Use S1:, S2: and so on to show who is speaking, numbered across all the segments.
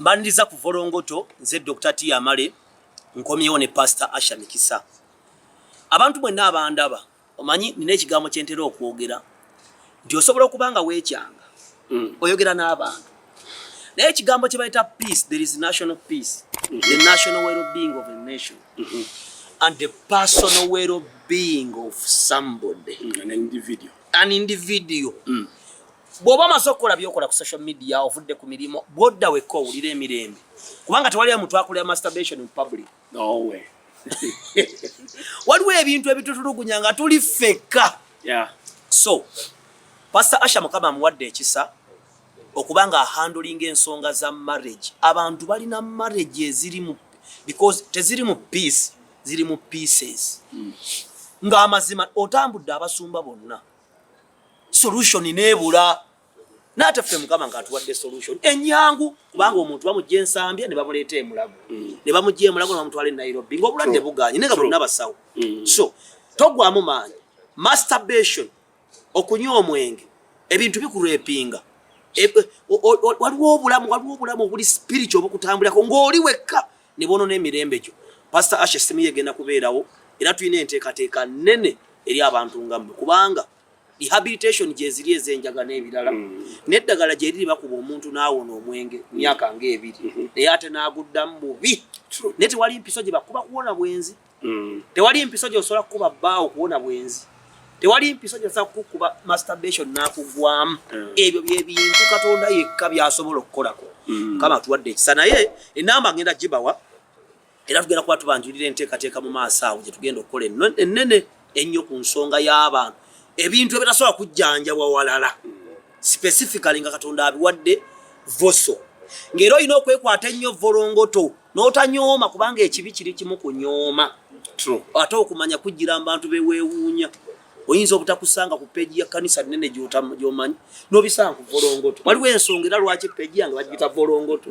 S1: Mbaniriza ku Volongoto nze Dr. T Amale nkomyewo ne Pastor Asha Mikisa. Abantu mwenna abandaba omanyi nina ekigambo kyentera okwogera nti osobola okubanga weekyanga oyogera n'abantu naye ekigambo kye bayita peace, there is national peace, the national well-being of a nation and the personal well-being of somebody, an individual. Bwoba masokola byokola ku social media ovudde ku mirimo bwodda wekko owulira emirembe kubanga tewali muntu akolera masturbation in public.
S2: No way.
S1: Waliwo ebintu ebitutulugunya nga tuli feka.
S2: Yeah.
S1: So Pastor Asha Mukama amuwadde ekisa okubanga handling ensonga za marriage. Abantu balina marriage eziri mu because teziri mu peace, ziri mu pieces. Nga amazima otambudde abasumba bonna. Solution inebula. Nate ffe Mukama nga atuwadde solution enyangu kubanga omuntu bamujja ensambya ne bamuleeta emulago ne bamujja emulago ne bamutwala e Nairobi ng'obulwadde buganye nenga bonna basawo. So togwamu maanyi. Masturbation, okunywa omwenge, ebintu bikurepinga. Waliwo obulamu obuli spiritual obukutambulako ng'oli wekka ne boonona emirembe gyo. Pastor Asha Semi yegenda kubeerawo era tulina enteekateeka nnene eri abantu nga mmwe kubanga rehabilitation jeziri ezenjaga n'ebirala n'eddagala gye liri bakuba omuntu n'awona omwenge myaka ng'ebiri naye ate n'aguddamu bubi naye tewali mpiso gye bakuba kuwona bwenzi, tewali mpiso gye osobola kukuba bbaawo kuwona bwenzi, tewali mpiso gye osobola kukuba masturbation n'akugwamu. Ebyo byebintu Katonda yekka by'asobola okukolako. Mukama atuwadde ekisa naye enamba ngenda gibawa era tugenda kuba tubanjulira enteekateeka mu maaso awo gye tugenda okukola ennene ennyo ku nsonga y'abantu ebintu ebitasobola kujjanjabwa walala specifically nga Katonda abiwadde voso ng'era olina okwekwata ennyo Volongoto n'otanyooma kubanga ekibi kiri kimu kunyooma ate okumanya kujjira abantu beweewuunya. Oyinza obutakusanga ku peegi ya kanisa nnene gy'omanyi n'obisanga ku Volongoto. Waliwo ensonga era lwaki peegi yange bagiyita Volongoto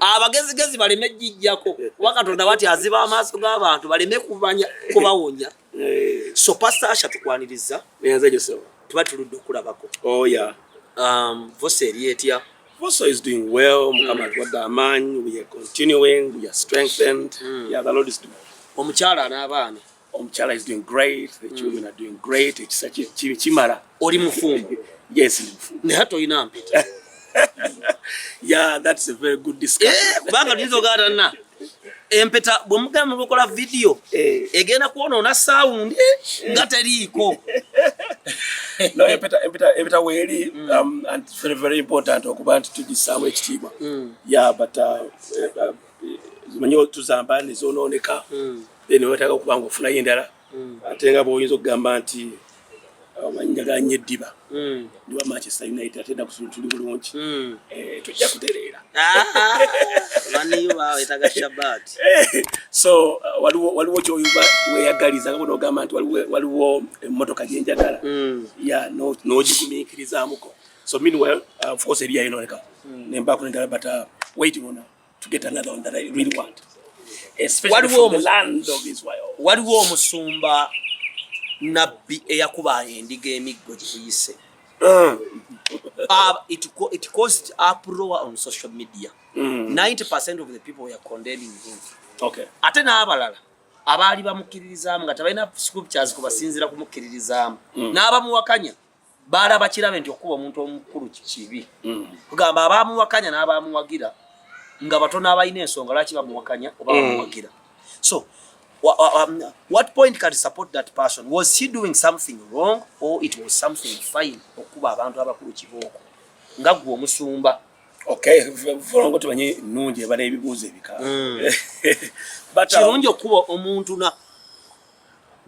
S1: abagezigezi baleme jjijjako kuba Katonda bati aziba amaaso g'abantu baleme kubawonya. So Pastor Asha tukwaniriza tuba tuludde okulabako.
S2: Oh yeah.
S1: Voso eri etya?
S2: Voso is doing well. Mukama atuwadde amaanyi. We are continuing. We are strengthened. Yeah, the Lord is doing well.
S1: Omukyala n'abaana?
S2: Omukyala is doing great. The children are doing great. Ekisa kimala.
S1: Oli mufumbo?
S2: Yes, ndi mufumbo.
S1: Naye toyina mpita?
S2: Yeah, that's a very good discussion.
S1: Kubanga tulizogaana empeta bwemugamba mukola video egenda kuonoona sound nga teriiko.
S2: No, empeta weeri and very very important okuba nti tugisaamu ekitiibwa. Yeah, but zimanyi tuzamba nezonooneka then wetaaga okuba nga ofunayo endala ate nga bw'oyinza okugamba nti njagala nnyo eddiba ndiwa Manchester United ate ennaku zino tuli bulungi tujja kutereera. So waliwo kyoyuba weeyagaliza nga bw'onoogamba nti waliwo emmotoka gye njagala n'ogigumiikirizaamuko. So meanwhile of course eriya enooneka nembaako n'endala but waiting on to get another one that I really want. Especially from the land of Israel.
S1: Waliwo Omusumba Eyakuba Endiga emiggo giyise. It caused uproar on social media. 90% of the people were condemning him.
S2: Okay.
S1: Ate n'abalala abaali bamukkiririzaamu nga tebalina scriptures kubasinzira kumukkiririzaamu n'abamuwakanya baalaba kirabe nti okuba omuntu omukulu kibi. Kugamba abaamuwakanya n'abaamuwagira nga batono abalina ensonga lwaki bamuwakanya oba bamuwagira. So what point can support that person? Was he doing something wrong or it was something fine? Okuba abantu abakulu kibooko nga gwe Omusumba.
S2: Okay, Volongoto tumanyi nnungi ebala ebibuuzo ebika.
S1: But kirungi okuba omuntu na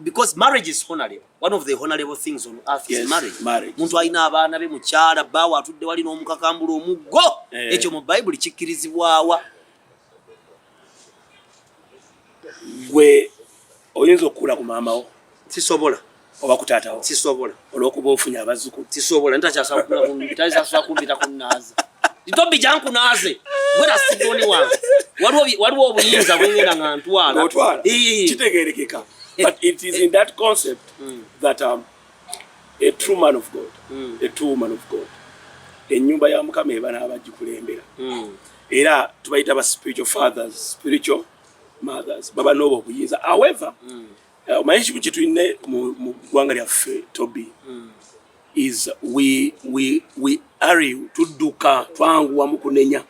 S1: because marriage is honorable. One of the honorable things on earth is marriage. Muntu alina abaana be mukyala bbaawo atudde wali n'omukakambula omuggo ekyo mu Bible kikkirizibwawa.
S2: Gwe oyinza okukula ku maamawo?
S1: Sisobola.
S2: Oba ku taatawo?
S1: Sisobola.
S2: Olw'okuba ofunye abazzukulu?
S1: Sisobola. Ntakyasasula kumpita kunnaaza. Itobi janku naaze. Gwera sigoni wange. Waliwo obuyinza bwengenda nga ntwala.
S2: Otwala? Kitegeerekeka. But it is in that concept that a true man of God, a true woman of God, ennyumba ya Mukama eba n'abagikulembera. era tubayita aba spiritual fathers, spiritual mothers, baba nobo obuyinza. However, omanyi ekimu kye tulina mu ggwanga lyaffe Toby, is we are tudduka twanguwa mu kunenya.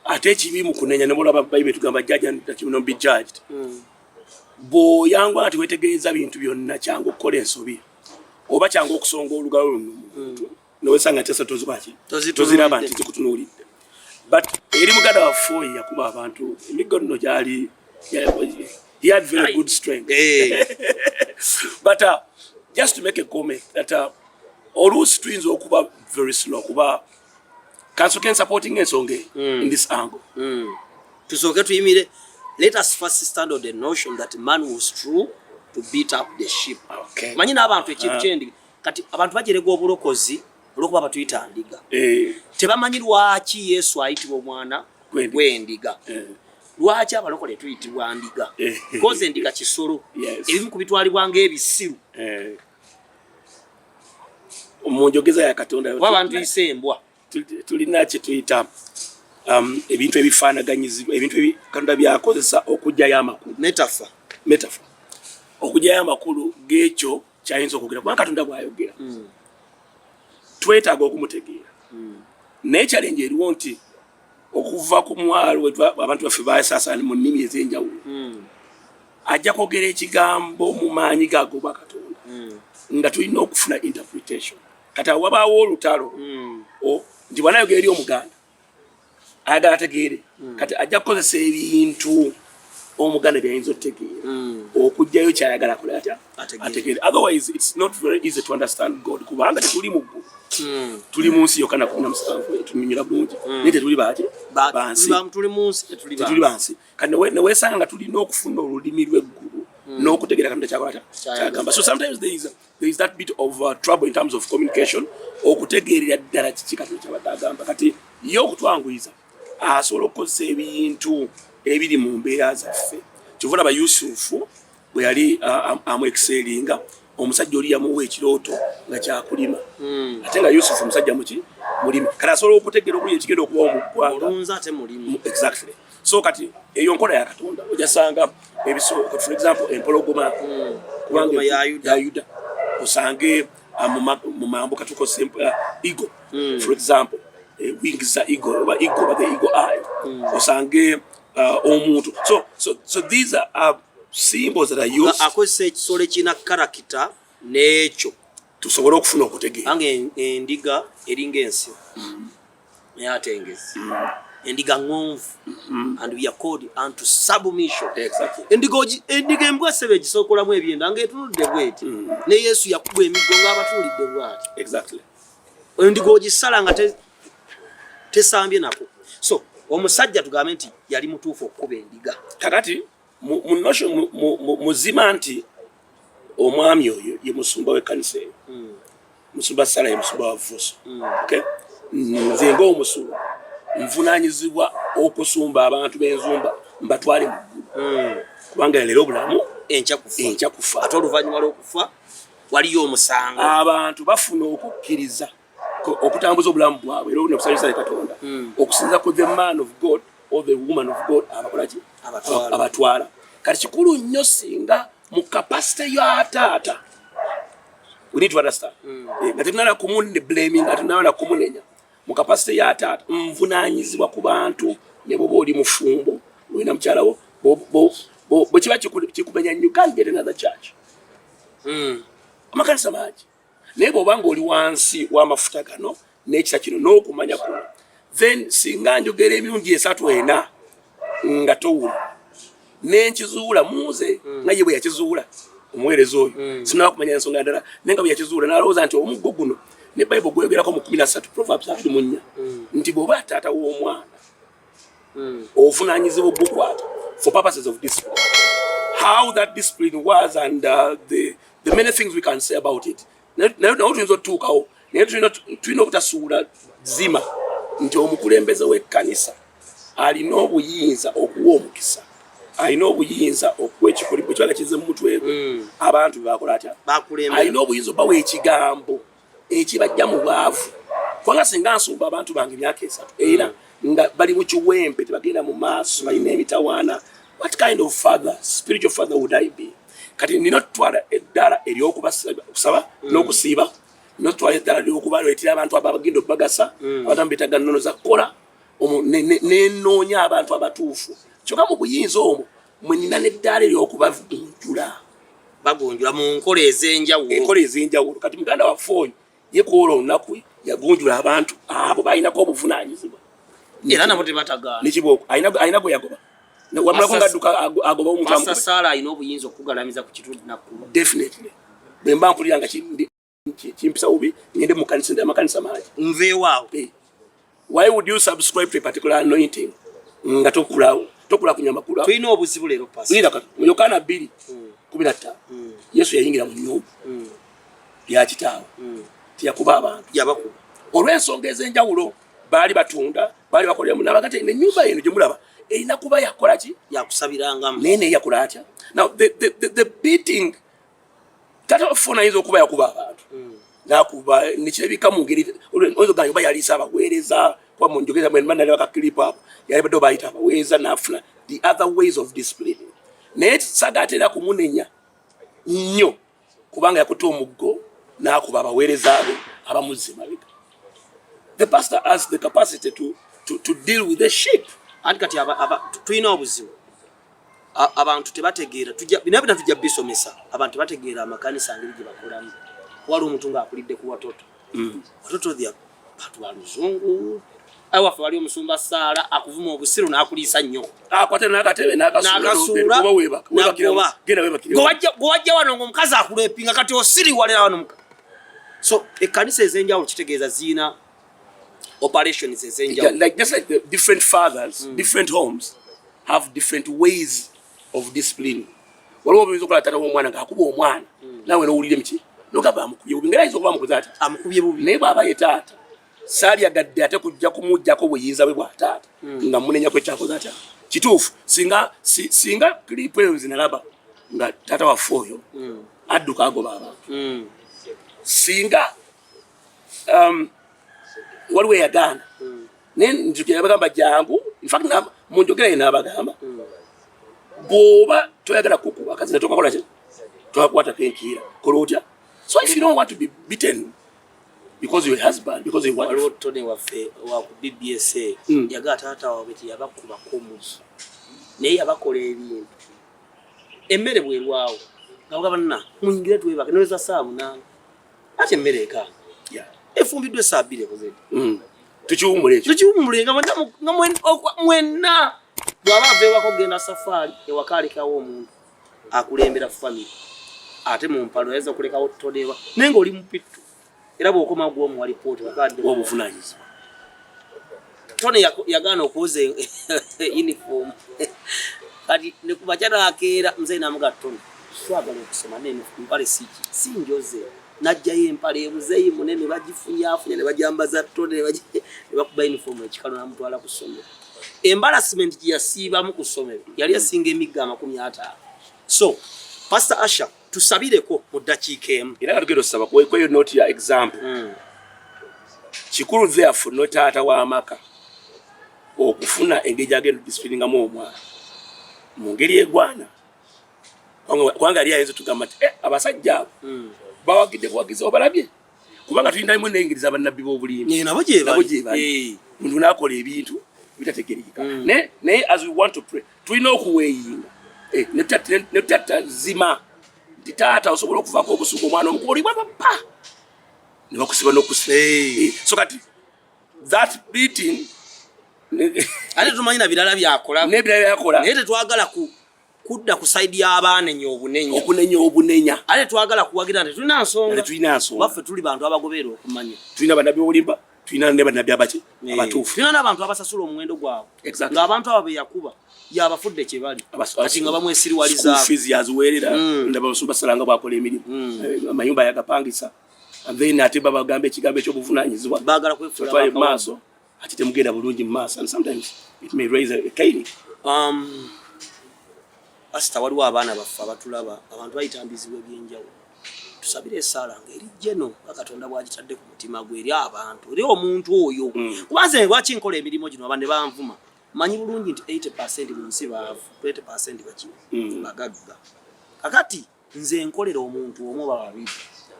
S2: Ate ekibi mu kunenya ne mulaba Bible tugamba judge and that you will not be judged. Bo yangu ati wetegeeza bintu byonna kyangu okukola ensobi oba kyangu okusonga olugalo luno nowesanga tesa tozibaki toziraba nti zikutunuulidde. But eri muganda waffe yakuba abantu emiggo nno gyali he had very good strength. But just to make a comment that oluusi tuyinza okuba very slow kuba council can supporting ensonge in this angle.
S1: Tusooke tuyimire. Let us first stand on the notion that man was true to beat up the sheep.
S2: Okay.
S1: Manyi n'abantu ekintu kyendi kati abantu bajerega obulokozi olwokuba batuyita ndiga. Tebamanyi lwaki Yesu ayitibwa omwana gw'endiga. Lwaki abalokole tuyitibwa ndiga? Because endiga kisolo. Ebimu kubitwalibwa ng'ebisiru.
S2: Omunjogeza ya Katonda
S1: abantu isembwa.
S2: Tulina kye tuyita ebintu ebifaanaganyizibwa ebintu Katonda byakozesa okujjayo amakulu. Metaphor okujjayo amakulu g'ekyo kyayinza okugera kubanga Katonda bw'ayogera twetaaga okumutegeera. Naye challenge eriwo nti okuva ku mwalo abantu baffe baasaasaana mu nnimi ez'enjawulo ajja kwogera ekigambo mu maanyi gaago Katonda nga tulina okufuna interpretation. Kati wabaawo olutalo nti bw'anayogera eri Omuganda ayagala ategeere kati ajja kukozesa ebintu Omuganda byayinza okutegeera okujjayo kyayagala akola atya ategeere. Otherwise it's not very easy to understand God kubanga tetuli mu ggulu tuli mu nsi yokka na 17 tunyunyira bulungi naye tetuli bansi
S1: tuli mu nsi
S2: tetuli bansi kati neweesanga nga tulina okufuna olulimi lw'eggulu n'okutegeera Katonda kyakola kyagamba. So sometimes there is that bit of trouble in terms of communication okutegeerera ddala kiki Katonda kyabadde agamba. Kati ye okutwanguyiza asobola okukozesa ebintu ebiri mu mbeera zaffe. Kyova olaba Yusufu bwe yali amwekiseeringa omusajja oli yamuwa ekirooto nga kyakulima ate nga Yusufu omusajja mulimi kati asobola okutegeera okuli ekigenda okubawo mu ggwanga. Exactly. So kati eyo nkola ya Katonda ojasanga ebisooka for example empologoma kubanga ya Yuda osange mu mambo katuko simple eagle for example wings za eagle oba eagle by the eagle eye osange omuntu. So these are symbols that are used
S1: akozesa ekisolo ekina character n'ekyo
S2: tusobola okufuna okutegeera.
S1: Ange endiga eringa ensi naye atengezi endiga ngonvu and we are called unto submission.
S2: Exactly.
S1: Endiga embwa sebe egisokolamu ebyenda nga etunudde bweti ne Yesu yakubwa emiggo ng'abatulidde bwati.
S2: Exactly.
S1: Endiga ogisala nga tesambye nako. So omusajja tugambe nti yali mutuufu okukuba endiga.
S2: Kakati muzima nti omwami oyo ye musumba w'ekkanisa eyo musumba Sala ye musumba wa Vuuso. Okay? Nze ng'omusumba nvunaanyizibwa okusumba abantu b'enzumba mbatwale mu ggulu kubanga leero obulamu enkya kufa
S1: ate oluvannyuma lw'okufa waliyo omusango.
S2: Abantu bafuna okukkiriza okutambuza obulamu bwabwe era nekusanyusa Katonda okusinza ku the man of God or the woman of God abakolaki abatwala. Kati kikulu nnyo singa mu capacity ya taata we need to understand nga tunala kumune blaming nga tunala kumunenya mu capacity ya taata nvunaanyizibwa ku bantu ne boba oli mufumbo olina mukyalawo bo kiba kikumenya you can't get another church amakanisa mangi naye bw'oba ng'oli wansi w'amafuta gano n'ekisa kino n'okumanya kuno then singa njogera emirundi 3-4 nga towula n'enkizuula muze nga ye bwe yakizuula omuweereza oyo sinaba kumanya ensonga ndala naye nga bwe yakizuula n'alowooza nti omuggo guno ne Bible gweyogerako mu 13 Proverbs 34 nti bw'oba taata w'omwana ovunaanyizibwa ogukwata for purposes of discipline. How that discipline was and the many things we can say about it. Naye tuyinza otutuukawo naye tulina obutasuula zima nti omukulembeze w'ekkanisa alina obuyinza okuwa omukisa alina obuyinza okuwa ekikolibwa ekibaga kize mu mutwe abantu bebakola atya alina obuyinza obawa ekigambo ekibajja mu bwavu kubanga singa nsumba abantu bange emyaka 3 era nga bali mu kiwempe tebagenda mu maaso balina emitawaana. What kind of father, spiritual father would I be? Kati nina tutwala eddala eryokusaba n'okusiiba, nina tutwala eddala eryokubaleetera abantu abagenda okubagasa, abantu beetaga nnono za kukola, nenoonya abantu abatuufu. Kyokka mu buyinza omwo mwe nina n'eddala eryokubagunjula.
S1: Bagunjula mu nkola ez'enjawulo.
S2: Enkola ez'enjawulo. Kati muganda waffe oyo ye kwolwo olunaku yagunjula abantu abo balinako obuvunaanyizibwa.
S1: Era nabo tebatagaana.
S2: N'ekibooko alina gwe yagoba. Wamulako ngadduka agoba omutamu.
S1: Pastor Sarah alina obuyinza okugalamiza ku kitundu nakkuba.
S2: Definitely. Bwe mba mpulira nga kimpisa bubi ngende mu makanisa mangi.
S1: Nveewaawo.
S2: Why would you subscribe to a particular anointing? Nga tokula ku nyama kula.
S1: Tulina obuzibu leero Pastor.
S2: Lira kati mu Yokaana 2:15. Yesu yayingira mu nnyumba ya kitaawe. Tiyakuba abantu.
S1: Yabakuba.
S2: Olw'ensonga ez'enjawulo baali batunda, baali bakolera mu nabagate n'ennyumba eno gye mulaba erina kuba yakola ki?
S1: Yakusabirangamu.
S2: Naye ne yakola atya? Now the beating tata wafuna ayinza okuba yakuba abantu. Nakuba nekirabika mu ngeri oyinza ogamba oba yaliisa abaweereza kuba mu njogeza mwe nalaba ka clip apo yali badde bayita abaweereza n'afuna the other ways of discipline. Naye sagatera kumunenya nnyo kubanga yakuta omuggo n'akuba abaweereza be abamuzze mabega. The pastor has the capacity to deal with the sheep.
S1: Anti kati tulina obuzibu. Abantu tebategeera bina tujja bisomesa. Abantu tebategeera amakanisa ngeri gye bakolamu. Wali omuntu ng'akulidde ku watoto. Watoto thya bantu ba luzungu. Waffe wali omusumba Saala akuvuma obusiru n'akuliisa nnyo.
S2: Akwate n'akatebe n'akasuula oba weebaka. Genda weebakira.
S1: Gw'ajja wano ng'omukazi akuleepinga kati osiriwalira wano. So ekkanisa ez'enjawulo kitegeeza ziina operations ez'enjawulo.
S2: Like just like the different fathers, different homes have different ways of discipline. Waliwo obuyinza okola taata w'omwana ng'akuba omwana naawe n'owulira emiki n'ogamba amukubye bubi ngeri ayinza okuba amukubye ati
S1: amukubye bubi.
S2: Naye bw'aba ye taata saalyagadde ate kujja kumuggyako buyinza bwe bwa taata nga munenyako ekyakoze atya. Kituufu singa clip eyo zinalaba nga taata waffe oyo adduka agoba abantu. Singa waliwo eyagaana naye njukira bagamba jangu in fact mu njogera ye n'abagamba bw'oba toyagala kukuba akazina tokakola ki tokakwatako enkiira kola otya. So if you don't want to be beaten because your husband, because your wife.
S1: Waliwo Tony waffe wa ku BBSA yagaa taata waabwe tiyabakubako omusu naye yabakola ebintu emmere bwerwawo nga banna muyingire twebake noweza saa 8 ate emmere ekanga efumbiddwe saa 2 ekozedde. Tukiwummule nga mwenna bw'aba aveewako genda safaari ewaka alekawo omuntu akulembera family ate mu mpalo yaweza okulekawo tonewa naye ng'oli mupittu era bw'okoma gw'omuwa lipooti bakadde
S2: obuvunaanyizibwa.
S1: Tone yagaana okwoza uniform kati ne ku makyana akeera muzeyi n'amuga Tone swagala okusoma n'empale si njoze najjayo empale emuzeyi munene bagifunyaafunya ne bajambaza Tone ne bakuba uniform ekikalo n'amutwala ku ssomero. Embarrassment gye yasiibamu ku ssomero yali yasinga emigga 50. So Pastor Asha tusabireko mu ddakiika emu
S2: era nga tugenda osaba kweyo note ya example. Kikulu therefore no taata w'amaka okufuna engeri agenda discipliningamu omwana mu ngeri egwana kubanga yali ayinza tugamba nti abasajja abo bawagidde kuwagiza obalabye kubanga tulinamu neyingiriza bannabbi b'obulimba
S1: nabo gye bali
S2: muntu n'akola ebintu bitategerekeka. Naye as we want to pray tulina okuweeyinga ne tutazima nti taata osobola okuvaako obusugu omwana omukolibwa papa ne bakusiba n'okusiba. So kati that beating
S1: ate tumanyina birala byakola
S2: n'ebirala byakola
S1: naye tetwagala kudda ku saidi y'abaanenya
S2: obunenya
S1: ate twagala kuwagira nti tulina nsonga baffe tuli bantu abagoberera okumanya
S2: tulina bannabbi b'obulimba tulina ne bannabbi abatuufu
S1: tulina n'abantu abasasula omuwendo gwabwe ng'abantu abo beyakubba yabafudde kye bali kati nga bamwesiriwalizaako
S2: fees yaziweerera ndaba Omusumba Salanga bwakola emirimu amayumba yagapangisa then ate babagamba ekigambo ekyobuvunaanyizibwa
S1: baagala kwefuula
S2: mu maaso ate temugenda bulungi mu maaso and sometimes it may raise a caning. Asita waliwo abaana baffe abatulaba abantu bayitambizibwa ebyenjawulo
S1: tusabire essaala ng'eri jeno Katonda bw'agitadde ku mutima gwe eri abantu eri omuntu oyo kubanze lwaki nkola emirimu gino abande banvuma manyi bulungi nti 80% mu nsi baavu 20% bagagga kakati nze nkolera omuntu omu babiri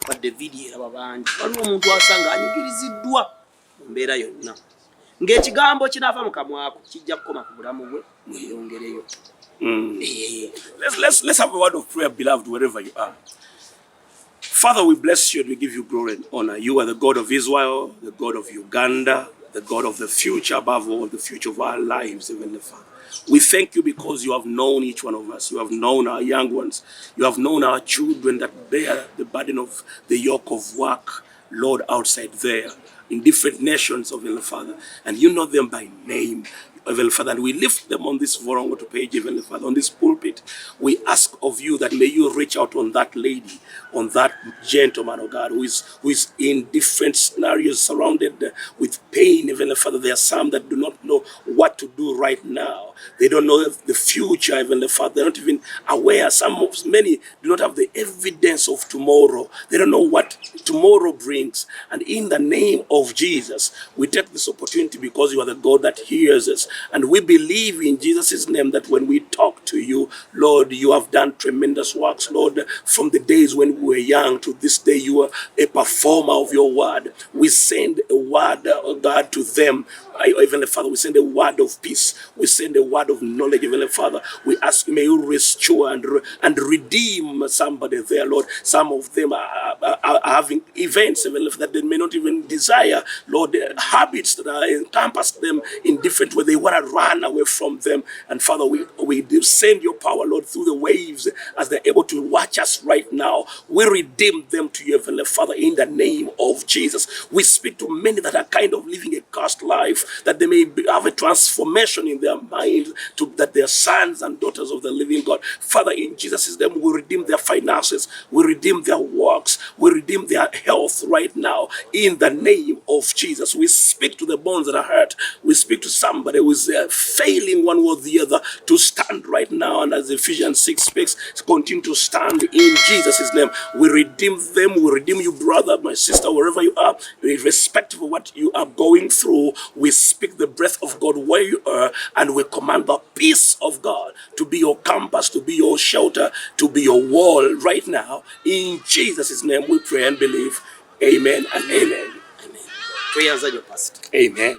S1: badde video eraba bangi waliwo omuntu asanga anyigiriziddwa mu mbeera yonna ng'ekigambo kinava mu kamwako kijja kukoma ku bulamu bwe mweyongereyo.
S2: Let's have a word of prayer, beloved, wherever you are. Father, we bless you and we give you glory and honor. You are the God of Israel, the God of Uganda, the God of the future, above all, the future of our lives, Heavenly Father. We thank you because you have known each one of us. You have known our young ones. You have known our children that bear the burden of the yoke of work, Lord, outside there, in different nations, Heavenly Father. And you know them by name, Heavenly Father, and we lift them on this Vorongo page, Heavenly Father, on this pulpit. We ask of you that may you reach out on that lady, on that gentleman, oh God, who is in different scenarios, surrounded with pain, Heavenly Father. There are some that do not know what to do right now. They don't know the future, Heavenly Father. They're not even aware. Many do not have the evidence of tomorrow. They don't know what tomorrow brings. And in the name of Jesus, we take this opportunity because you are the God that hears us. And we believe in Jesus' name that when we talk to you, Lord, you have done tremendous works, Lord, from the days when we were young to this day, you are a performer of your word. We send a word, oh God, to them. Heavenly Father, we send a word of peace. We send a word of knowledge, Heavenly Father. We ask you, may you restore and redeem somebody there, Lord. Some of them are having events, Heavenly Father, that they may not even desire, Lord, habits that encompass them in different ways. They want to run away from them. And Father, we send your power, Lord, through the waves as they're able to watch us right now. We redeem them to you, Heavenly Father, in the name of Jesus. We speak to many that are kind of living a cursed life, that they may have a transformation in their mind, that they are sons and daughters of the living God. Father, in Jesus' name, we redeem their finances, we redeem their works, we redeem their health right now, in the name of Jesus. We speak to the bones that are hurt. We speak to somebody who is failing one or the other to stand right now, and as Ephesians 6 speaks, continue to stand in Jesus' name. We redeem them, we redeem you, brother, my sister, wherever you are, irrespective of what you are going through. We speak the breath of God where you are, and we command the peace of God to be your compass, to be your shelter, to be your wall right now. In Jesus' name we pray and believe. Amen and amen.
S1: Prayers are your pastor.
S2: Amen.